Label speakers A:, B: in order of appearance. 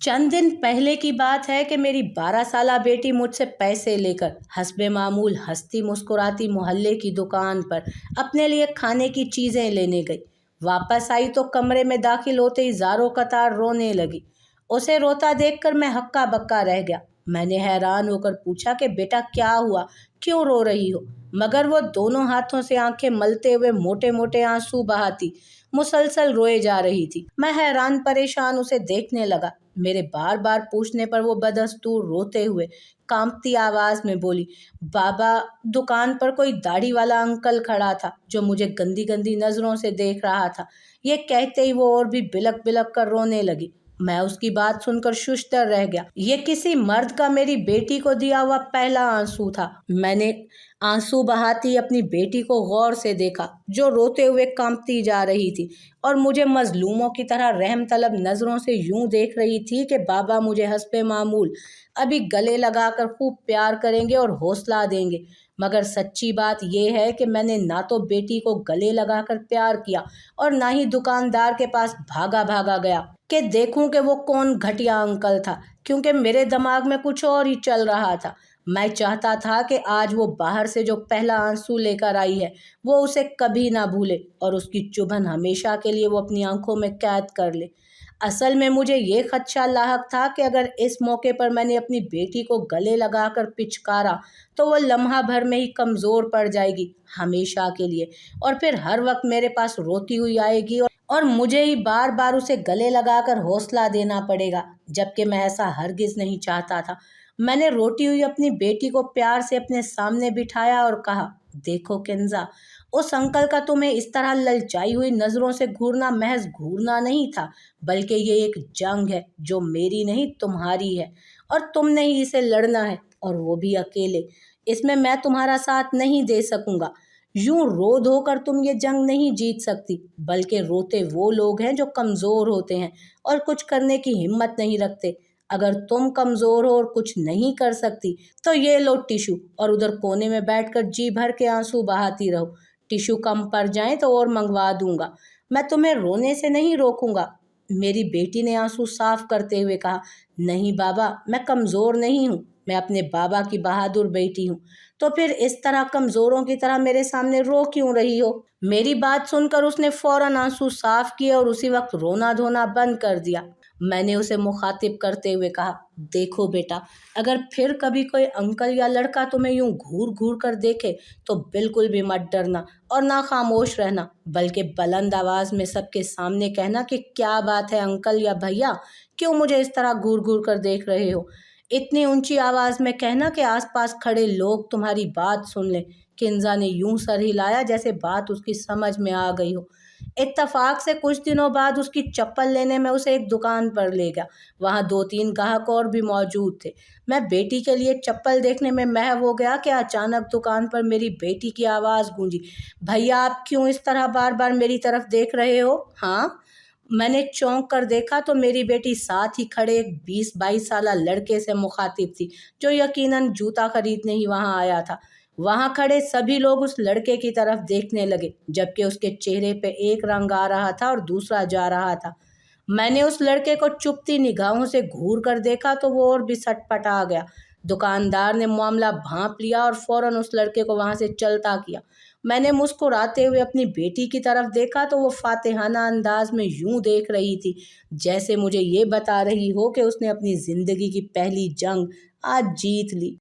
A: चंद दिन पहले की बात है कि मेरी 12 साला बेटी मुझसे पैसे लेकर हस्बे मामूल हंसती मुस्कुराती मोहल्ले की दुकान पर अपने लिए खाने की चीज़ें लेने गई। वापस आई तो कमरे में दाखिल होते ही ज़ारों कतार रोने लगी। उसे रोता देखकर मैं हक्का बक्का रह गया। मैंने हैरान होकर पूछा कि बेटा क्या हुआ, क्यों रो रही हो? मगर वो दोनों हाथों से आंखें मलते हुए मोटे मोटे आंसू बहाती मुसलसल रोए जा रही थी। मैं हैरान परेशान उसे देखने लगा। मेरे बार बार पूछने पर वो बदस्तूर रोते हुए कांपती आवाज में बोली, बाबा, दुकान पर कोई दाढ़ी वाला अंकल खड़ा था जो मुझे गंदी गंदी नजरों से देख रहा था। ये कहते ही वो और भी बिलक बिलक कर रोने लगी। मैं उसकी बात सुनकर शुष्तर रह गया। ये किसी मर्द का मेरी बेटी को दिया हुआ पहला आंसू था। मैंने आंसू बहाती अपनी बेटी को गौर से देखा, जो रोते हुए कांपती जा रही थी और मुझे मजलूमों की तरह रहम तलब नजरों से यूं देख रही थी कि बाबा मुझे हस्बे मामूल अभी गले लगाकर खूब प्यार करेंगे और हौसला देंगे। मगर सच्ची बात यह है कि मैंने ना तो बेटी को गले लगाकर प्यार किया और ना ही दुकानदार के पास भागा भागा गया कि देखूं कि वो कौन घटिया अंकल था, क्योंकि मेरे दिमाग में कुछ और ही चल रहा था। मैं चाहता था कि आज वो बाहर से जो पहला आंसू लेकर आई है वो उसे कभी ना भूले और उसकी चुभन हमेशा के लिए वो अपनी आंखों में कैद कर ले। असल में मुझे ये खदशा लाहक था कि अगर इस मौके पर मैंने अपनी बेटी को गले लगाकर पिचकारा तो वो लम्हा भर में ही कमज़ोर पड़ जाएगी हमेशा के लिए, और फिर हर वक्त मेरे पास रोती हुई आएगी और मुझे ही बार बार उसे गले लगाकर हौसला देना पड़ेगा, जबकि मैं ऐसा हरगिज़ नहीं चाहता था। मैंने रोती हुई अपनी बेटी को प्यार से अपने सामने बिठाया और कहा, देखो किंजा, उस अंकल का तुम्हें इस तरह ललचाई हुई नज़रों से घूरना महज घूरना नहीं था, बल्कि ये एक जंग है जो मेरी नहीं तुम्हारी है, और तुमने ही इसे लड़ना है, और वो भी अकेले। इसमें मैं तुम्हारा साथ नहीं दे सकूंगा। यूं रो धोकर तुम ये जंग नहीं जीत सकती, बल्कि रोते वो लोग हैं जो कमज़ोर होते हैं और कुछ करने की हिम्मत नहीं रखते। अगर तुम कमज़ोर हो और कुछ नहीं कर सकती तो ये लो टिशू और उधर कोने में बैठकर जी भर के आंसू बहाती रहो। टिशू कम पड़ जाए तो और मंगवा दूंगा। मैं तुम्हें रोने से नहीं रोकूंगा। मेरी बेटी ने आंसू साफ करते हुए कहा, नहीं बाबा, मैं कमज़ोर नहीं हूँ, मैं अपने बाबा की बहादुर बेटी हूँ। तो फिर इस तरह कमज़ोरों की तरह मेरे सामने रो क्यों रही हो? मेरी बात सुनकर उसने फौरन आंसू साफ किए और उसी वक्त रोना धोना बंद कर दिया। मैंने उसे मुखातिब करते हुए कहा, देखो बेटा, अगर फिर कभी कोई अंकल या लड़का तुम्हें यूं घूर घूर कर देखे तो बिल्कुल भी मत डरना और ना खामोश रहना, बल्कि बुलंद आवाज में सबके सामने कहना कि क्या बात है अंकल या भैया, क्यों मुझे इस तरह घूर घूर कर देख रहे हो। इतनी ऊंची आवाज में कहना कि आसपास खड़े लोग तुम्हारी बात सुन लें। किंजा ने यूं सर हिलाया जैसे बात उसकी समझ में आ गई हो। इत्तफाक से कुछ दिनों बाद उसकी चप्पल लेने में उसे एक दुकान पर ले गया। वहाँ 2-3 ग्राहक और भी मौजूद थे। मैं बेटी के लिए चप्पल देखने में महव हो गया कि अचानक दुकान पर मेरी बेटी की आवाज़ गूंजी, भैया आप क्यों इस तरह बार बार मेरी तरफ देख रहे हो? हाँ। मैंने चौंक कर देखा तो मेरी बेटी साथ ही खड़े एक 20-22 साला लड़के से मुखातिब थी, जो यकीनन जूता खरीदने ही वहाँ आया था। वहां खड़े सभी लोग उस लड़के की तरफ देखने लगे, जबकि उसके चेहरे पे एक रंग आ रहा था और दूसरा जा रहा था। मैंने उस लड़के को चुभती निगाहों से घूर कर देखा तो वो और भी सटपटा गया। दुकानदार ने मामला भांप लिया और फौरन उस लड़के को वहां से चलता किया। मैंने मुस्कुराते हुए अपनी बेटी की तरफ देखा तो वो फातिहाना अंदाज में यूं देख रही थी जैसे मुझे ये बता रही हो कि उसने अपनी जिंदगी की पहली जंग आज जीत ली।